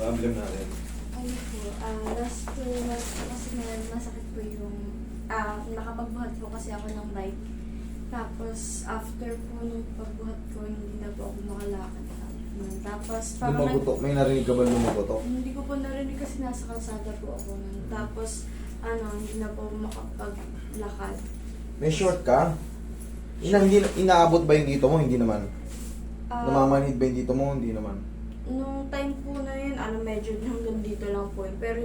Problem natin. Ano po, last 2 months po kasi masakit po yung, nakapagbuhat po kasi ako ng bike. Tapos, after po nung pagbuhat ko, hindi na po ako makalakad. Tapos, parang Lumagotok. May narinig ka ba lumagotok? hindi ko po narinig kasi nasa kalsada po ako nun. Tapos, hindi na po makapaglakad. May short ka? Hindi, inaabot ba yung dito mo? Hindi naman. Namamanhid ba yung dito mo? Hindi naman. Nung time po na yun, medyo hanggang dito lang po yun. Pero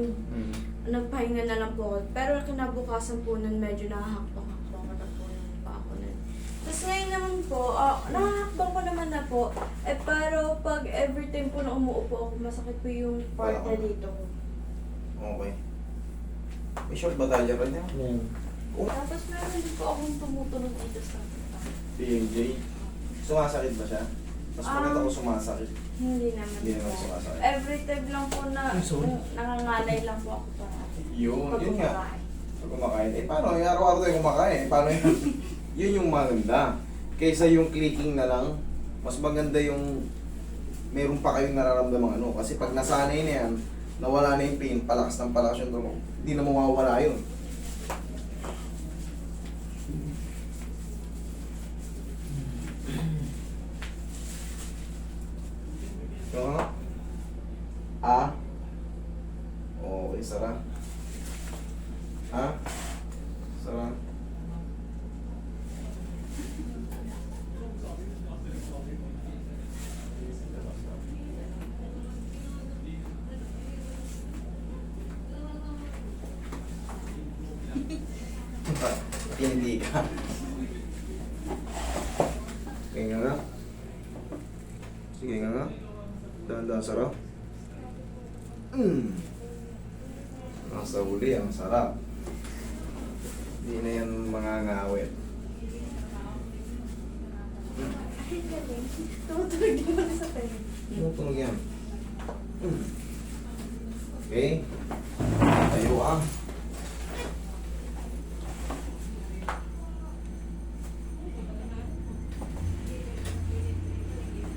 nagpahinga na lang po ako. Pero kinabukasan po nun, medyo nakahakbang-hakbang ko na po yung pa ako nun. Tapos ngayon naman po, nakahakbang ko naman na po. Pero pag every time po na umuupo ako, masakit po yung part na dito. Okay. May short ba tayo rin yan? Tapos meron din po akong tumutunog dito sa PMJ. Sumasakit ba siya? Mas maganda ko sumasakit. Hindi naman Hindi naman po. sumasakit. Every time lang po na nangangalay lang po ako parati. Yun nga. Pag kumakain. Paano? Araw-araw tayo kumakain. Paano yun? Yun yung maganda. Kaysa yung clicking na lang, mas maganda yung meron pa kayong nararamdamang ano. Kasi pag nasanay na yan, nawala na yung pain, palakas ng palakas yung tumo. Hindi na mawawala yun. Ito nga. Okay, Sara. Sara. Hindi ka. Sige nga. Sige nga. Dahan-dahan, Sara. Nasa huli, ang sarap. Hindi na yan mga ngawit. Ay, galing. Tumutunog din mo sa tayo. Tumutunog yan. Okay. Tayo ka.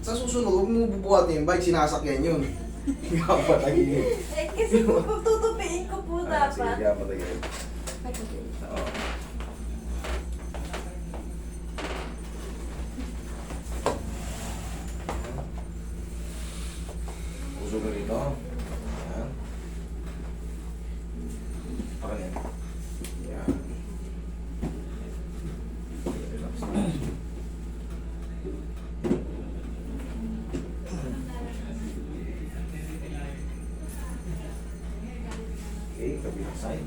Sa susunod, huwag mo bubuhatin yung bike, sinasakyan yun. Kapatagin. Kasi po, tutupiin ko po dapat. Sige, kapatagin. Okay. Oo. Puso ka rito. Ayan. Pakanin. Ayan. Relax na. Okay, kabilang side.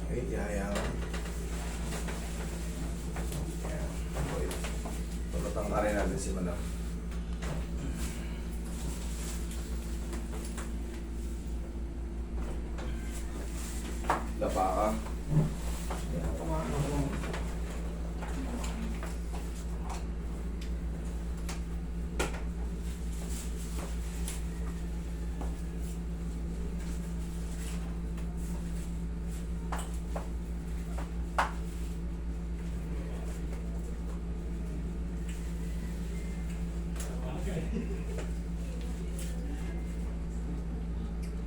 Okay, yaya. Okay. Tulotang ka rin natin si Madam. Lapa ka. Yan, kumain ako.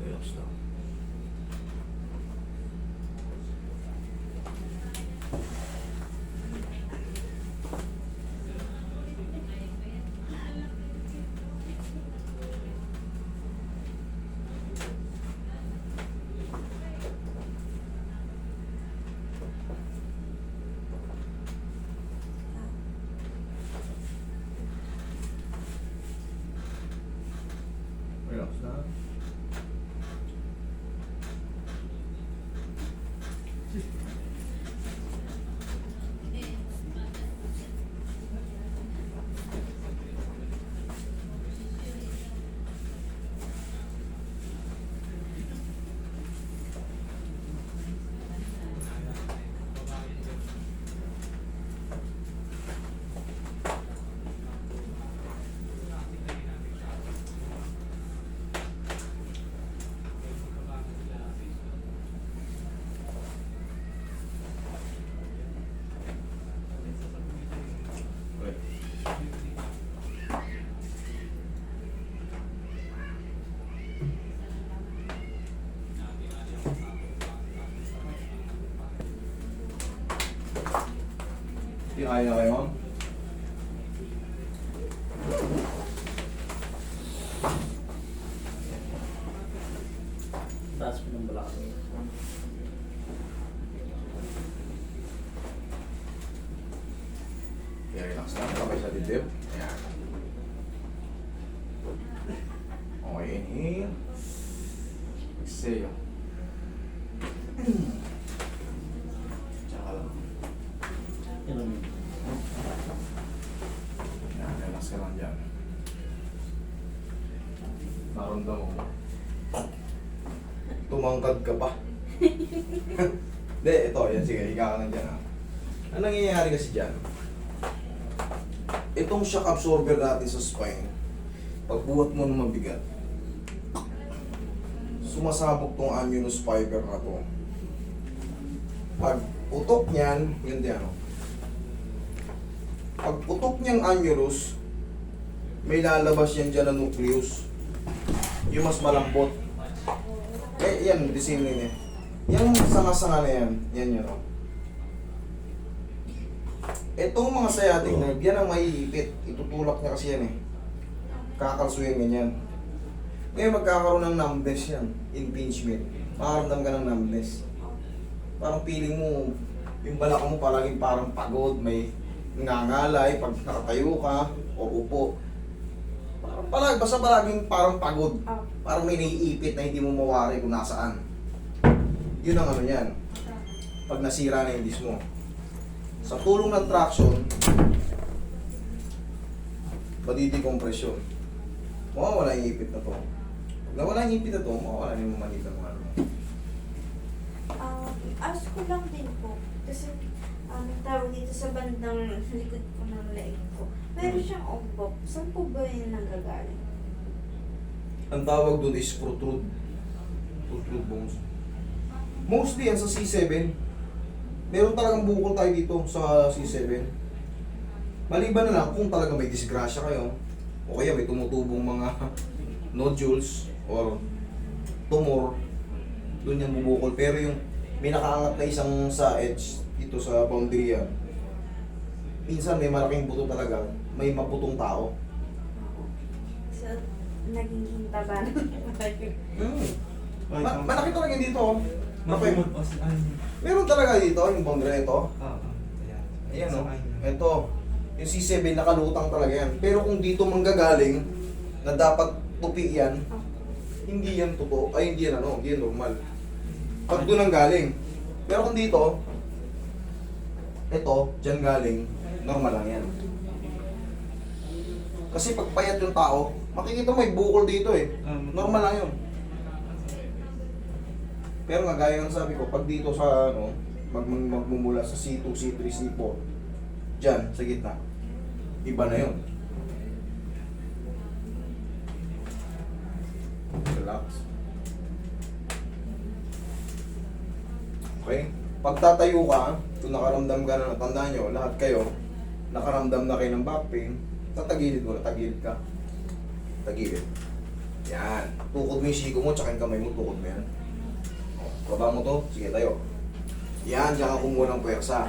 Relax lang. Relax lang. Kaya kayo, ma'am? Taas mo ng balakang. Okay, relax lang. Kamay sa dibdib. Ayan. Okay, inhale. Exhale. Tsaka lang. Ganun. Ayan, relax ka lang dyan. Naramdam mo. Tumangkad ka pa. Hindi, ito. Yan, sige. Higa ka lang dyan, ha. Ang nangyayari kasi dyan, itong shock absorber natin sa spine, pagbuhat mo ng mabigat, sumasabog tong annulus fiber na to. Pag putok niyan, yun din ano. Pag putok niyang annulus, may lalabas yan dyan na nucleus. Yung mas malambot. Eh, yan, disinin eh. Yung sanga-sanga na yan, yan yun, oh. Itong mga sciatic nerve, yan ang maiipit. Itutulak niya kasi yan eh. Kakalsuyin ganyan. Ngayon magkakaroon ng numbness yan. Impingement. Makaramdam ka ng numbness. Parang feeling mo, yung balak mo palaging parang pagod, may nangangalay pag nakatayo ka o upo. Basta palaging parang pagod. Parang may naiipit na hindi mo mawari kung nasaan. Yun ang ano yan. Pag nasira na yung disc mo. Sa tulong ng traction, madidecompression. Mawawala yung ipit na to. Pag nawala yung ipit na to, mawawala na yung manita ng ano. Ask ko lang din po. Kasi tawag dito sa bandang likod ko ng leeg ko. Meron siyang ombok. Saan po ba yun nanggagaling? Ang tawag doon is protrude. Protrude bones. Mostly yan sa C7. Meron talagang bukol tayo dito sa C7. Maliban na lang kung talaga may disgrasya kayo, o kaya may tumutubong mga nodules or tumor, doon yan bubukol. Pero yung may nakaangat na isang sa edge dito sa boundary yan, minsan may malaking buto talaga, may maputong tao. So, naging taba na. Malaki talaga dito. Oh. Mapimod o si ano. Meron talaga dito, yung boundary ito. Ayan. Ayan o. Ito. Yung C7 nakalutang talaga yan. Pero kung dito manggagaling, na dapat tupi yan, hindi yan totoo. Ay, hindi yan ano, hindi yan normal. Pag doon ang galing. Pero kung dito, ito, dyan galing, normal lang yan. Kasi pag payat yung tao, makikita mo may bukol dito eh. Normal lang yun. Pero nga, gaya ng sabi ko, pag dito sa ano, magmumula sa C2, C3, C4, dyan, sa gitna, iba na yun. Relax. Okay? Pag tatayo ka, kung nakaramdam ka na, tandaan nyo, lahat kayo, nakaramdam na kayo ng back pain, tatagilid mo na, tagilid ka. Tagilid. Yan. Tukod mo yung siko mo, tsaka yung kamay mo, tukod mo yan. Baba mo to, sige tayo. Yan, diyan ka kumuha ng puwersa.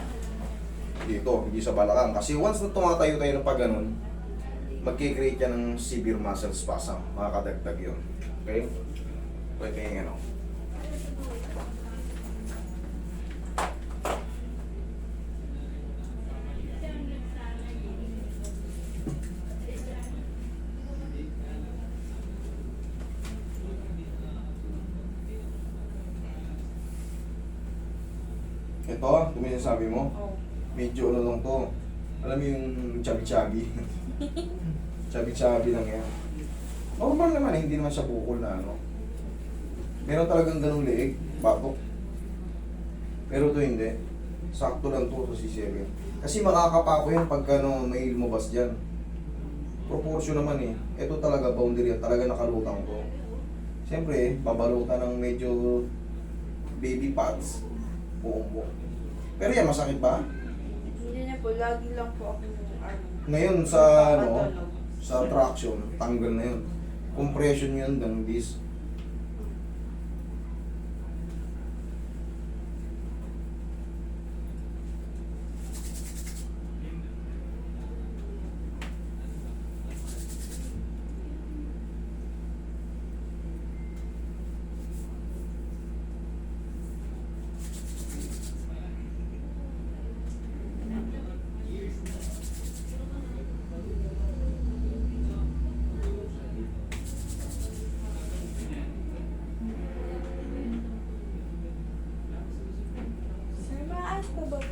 Dito, hindi sa balakang. Kasi once na tumatayo tayo ng pag ganun, magkikreate yan ng severe muscle spasm. Makakadagdag yun. Okay? Pwede yung ano. Ito, kung sabi mo, medyo ano lang to. Alam mo yung chubby-chubby. Chubby-chubby lang yan. Normal naman, hindi naman siya bukol na ano. Meron talagang ganung leeg, batok. Pero to hindi. Sakto lang to sa C7. Kasi makakapako yan pagka no, may lumabas dyan. Proportion naman eh. Ito talaga boundary yan, talaga nakalutang to. Siyempre, babalutan ng medyo baby pads. Buong-buong. Pero yan, masakit ba? Hindi na po, lagi lang po ako Ngayon sa ano, sa traction, tanggal na yun. Compression yun ng disc.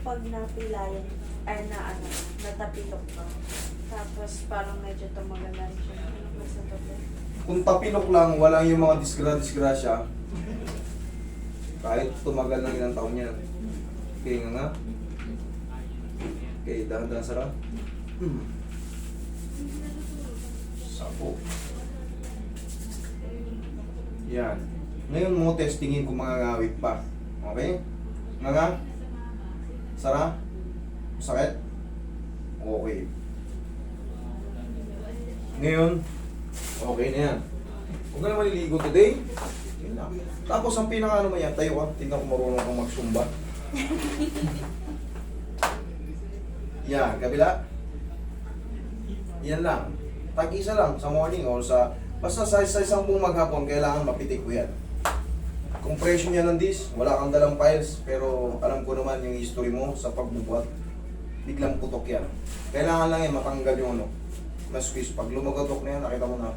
pag napilayan, ay na ano, natapilok ka. Tapos parang medyo tumagal na rin siya. Ano ba sa tabi? Kung tapilok lang, wala yung mga disgrasya, kahit tumagal ng ilang taon yan. Okay nga nga. Okay, dahan-dahan sarap. Sapo. Yan. Ngayon mo testingin kung mga pa. Okay? Nga nga? Sara? Sakit? Okay. Ngayon, okay na yan. Huwag ka na maliligo today. Yun lang. Tapos ang pinaka ano mo yan, tayo ka. Tingnan ko marunong kang magsumba. Yan, kabila. Yan lang. Tag-isa lang sa morning or sa... Basta sa isang buong maghapon, kailangan mapitik ko yan. Compression yan ng disc, wala kang dalang files, pero alam ko naman yung history mo sa pagbubuhat. Biglang putok yan. Kailangan lang yan matanggal yung ano, na squeeze. Pag lumagotok na yan, nakita mo na.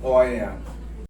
Okay na yan.